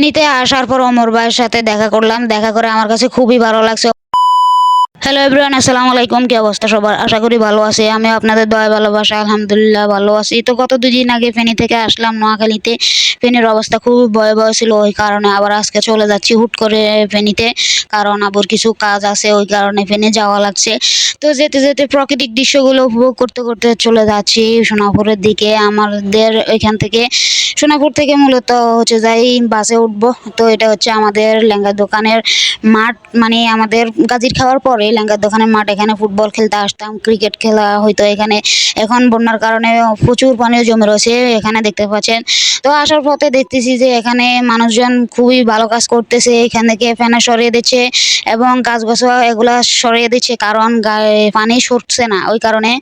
নিতে আসার পর ওমর ভাইয়ের সাথে দেখা করলাম, দেখা করে আমার কাছে খুবই ভালো লাগছে। হ্যালো এভরিওয়ান, আসসালামু আলাইকুম। কি অবস্থা সবার? আশা করি ভালো আছি। আমি আপনাদের দয়া ভালোবাসা আলহামদুলিল্লাহ ভালো আছি। তো গত 2 দিন আগে ফেনী থেকে আসলাম নোয়াখালীতে। ফেনীর অবস্থা খুবই ভয়াবহ ছিল, ওই কারণে আবার আজকে চলে যাচ্ছি হুট করে ফেনীতে, কারণ আবার কিছু কাজ আছে, ওই কারণে ফেনী যাওয়া লাগছে। তো যেতে যেতে প্রাকৃতিক দৃশ্যগুলো উপভোগ করতে করতে চলে যাচ্ছি সোনাপুরের দিকে। আমাদের এখান থেকে সোনাপুর থেকে মূলত হচ্ছে যাই বাসে উঠবো। তো এটা হচ্ছে আমাদের লেঙ্গা দোকানের মাঠ, মানে আমাদের গাজীর খাওয়ার পরে লেঙ্গার দোকানের মাঠ। এখানে ফুটবল খেলতে আসতাম, ক্রিকেট খেলা হয়তো এখানে। এখন বন্যার কারণে প্রচুর পানিও জমে রয়েছে এখানে, দেখতে পাচ্ছেন। তো আসার পথে দেখতেছি যে এখানে মানুষজন খুবই ভালো কাজ করতেছে। এখান থেকে ফেনা সরিয়ে দিচ্ছে এবং গাছ গাছরা এগুলা সরিয়ে দিচ্ছে, কারণ গায়ে পানি সরছে না, ওই কারণে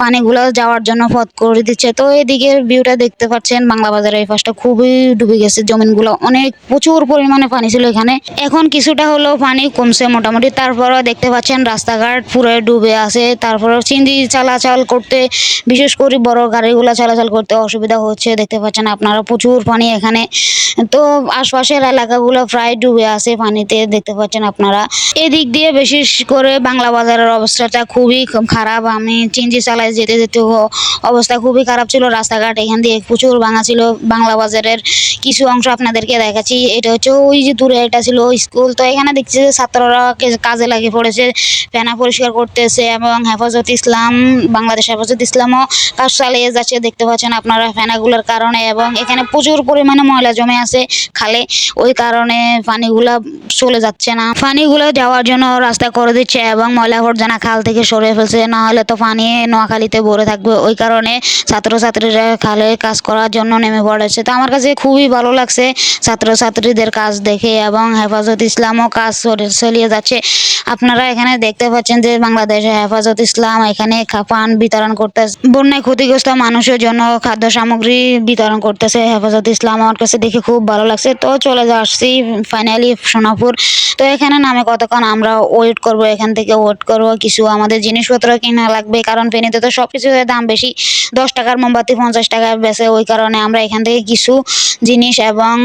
পানিগুলো যাওয়ার জন্য পথ করে দিচ্ছে। তো এদিকের ভিউটা দেখতে পাচ্ছেন, বাংলা বাজারের এই পাশটা খুবই ডুবে গেছে, জমিনগুলো অনেক প্রচুর পরিমাণে পানি ছিল এখানে। এখন কিছুটা হলেও পানি কমছে মোটামুটি, তারপরও দেখতে পাচ্ছেন রাস্তাঘাট পুরো ডুবে আছে। তারপরে চিংড়ি চলাচল করতে, বিশেষ করে বড় গাড়িগুলো চলাচল করতে অসুবিধা হচ্ছে। দেখতে পাচ্ছেন আপনারা প্রচুর পানি এখানে। তো আশপাশের এলাকাগুলো প্রায় ডুবে আছে পানিতে, দেখতে পাচ্ছেন আপনারা। এদিক দিয়ে বিশেষ করে বাংলা বাজারের অবস্থাটা খুবই খারাপ। আমি চিংড়ি চালায় যেতে যেতে অবস্থা খুবই খারাপ ছিল। রাস্তাঘাট এখান দিয়ে প্রচুর ভাঙা ছিল। বাংলা বাজারের কিছু অংশ আপনাদেরকে দেখাচ্ছি। এটা হচ্ছে ওই যে দূরে এটা ছিল স্কুল। তো এখানে দেখছি যে ছাত্ররা কাজে লাগিয়ে পড়েছে, ফেনা পরিষ্কার করতেছে এবং হেফাজত ইসলাম, বাংলাদেশ হেফাজত ইসলামও কাজ চালিয়ে যাচ্ছে, দেখতে পাচ্ছেন আপনারা ফেনাগুলোর কারণে। এবং এখানে প্রচুর পরিমাণে ময়লা জমে আছে খালে, ওই কারণে পানিগুলা চলে যাচ্ছে না। পানিগুলো যাওয়ার জন্য রাস্তা করে দিচ্ছে এবং ময়লা আবর্জনা খাল থেকে সরিয়ে ফেলছে, না হলে তো পানি নোয়াখালীতে ভরে থাকবে। ওই কারণে ছাত্রছাত্রীরা খালে কাজ করার জন্য নেমে পড়েছে। তো আমার কাছে খুবই ভালো লাগছে ছাত্রছাত্রীদের কাজ দেখে, এবং হেফাজত ইসলামও কাজ চালিয়ে যাচ্ছে। আপনারা এখানে দেখতে পাচ্ছেন যে বাংলাদেশে হেফাজত ইসলাম এখানে পান বিতরণ করতেছে, বন্যায় ক্ষতিগ্রস্ত মানুষের জন্য খাদ্য সামগ্রী বিতরণ করতেছে হেফাজত ইসলাম। আমার কাছে দেখে খুব ভালো লাগছে। তো চলে আসছি ফাইনালি সোনাপুর। তো এখানে নামে কতক্ষণ আমরা ওয়েট করব, এখান থেকে ওয়েট করব, কিছু আমাদের জিনিসপত্র কিনা লাগবে, কারণ ফেনীতে তো সব কিছুর দাম বেশি। 10 টাকার মোমবাতি 50 টাকায় বেচে, ওই কারণে আমরা এখান থেকে কিছু জিনিস এবং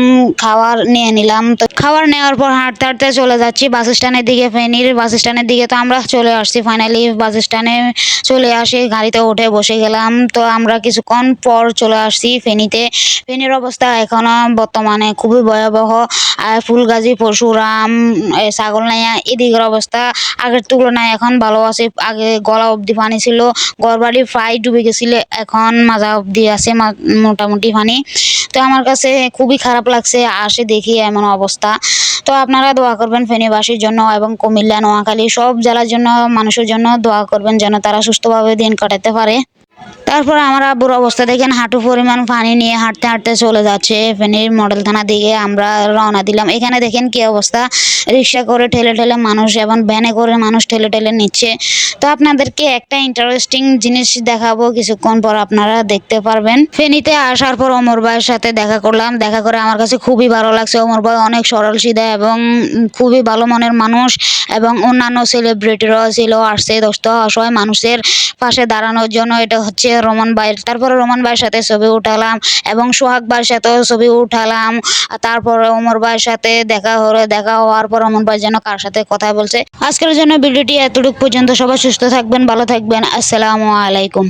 খাবার নিয়ে নিলাম। তো খাবার নেওয়ার পর হাঁটতে হাঁটতে চলে যাচ্ছি বাস স্ট্যান্ডের দিকে, ফেনীর বাস স্ট্যান্ডের দিকে। তো আমরা চলে আসছি ফাইনালি বাস স্ট্যান্ডে, চলে আসি গাড়িতে উঠে বসে গেলাম। তো আমরা কিছুক্ষণ পর চলে আসছি ফেনীতে। ফেনীর অবস্থা এখনো বর্তমানে খুবই ভয়াবহ। ফুলগাজী, পরশুরাম, ছাগলনাইয়া এদিকের অবস্থা আগের তুলনায় এখন ভালো আছে। আগে গলা অবধি পানি ছিল, ঘরবাড়ি প্রায় ডুবে গেছিল, এখন মাজা অবধি আছে মোটামুটি পানি। তো আমার কাছে খুবই খারাপ লাগছে আসে দেখি এমন অবস্থা। তো আপনারা দোয়া করবেন ফেনীবাসীর জন্য এবং কুমিল্লা, নোয়াখালী সব জেলার জন্য, মানুষের জন্য দোয়া করবেন যেন তারা সুস্থভাবে দিন কাটাতে পারে। তারপর আমার আব্বুর অবস্থা দেখেন, হাঁটু পরিমাণ পানি নিয়ে হাঁটতে হাঁটতে চলে যাচ্ছে ফেনীর মডেল থানা দিকে। আমরা রওনা দিলাম। এখানে দেখেন কি অবস্থা, রিক্সা করে ঠেলে ঠেলে মানুষ এবং ভ্যানে করে মানুষ ঠেলে ঠেলে নিচ্ছে। তো আপনাদেরকে একটা ইন্টারেস্টিং জিনিস দেখাবো, কিছুক্ষণ পর আপনারা দেখতে পারবেন। ফেনীতে আসার পর ওমর ভাইয়ের সাথে দেখা করলাম, দেখা করে আমার কাছে খুবই ভালো লাগছে। ওমর ভাই অনেক সরল সিধা এবং খুবই ভালো মনের মানুষ, এবং অন্যান্য সেলিব্রিটিরাও ছিল, আসছে দোস্ত অসহায় মানুষের পাশে দাঁড়ানোর জন্য। এটা হচ্ছে রোমান ভাই। তারপরে রোমান ভাইয়ের সাথে ছবি উঠালাম এবং সোহাগ ভাইয়ের সাথেও ছবি উঠালাম। তারপরে ওমর ভাইয়ের সাথে দেখা হলো, দেখা হওয়ার পর রোমান ভাই যেন কার সাথে কথা বলছে। আজকের জন্য ভিডিওটি এতটুকু পর্যন্ত। সবাই সুস্থ থাকবেন, ভালো থাকবেন। আসসালামু আলাইকুম।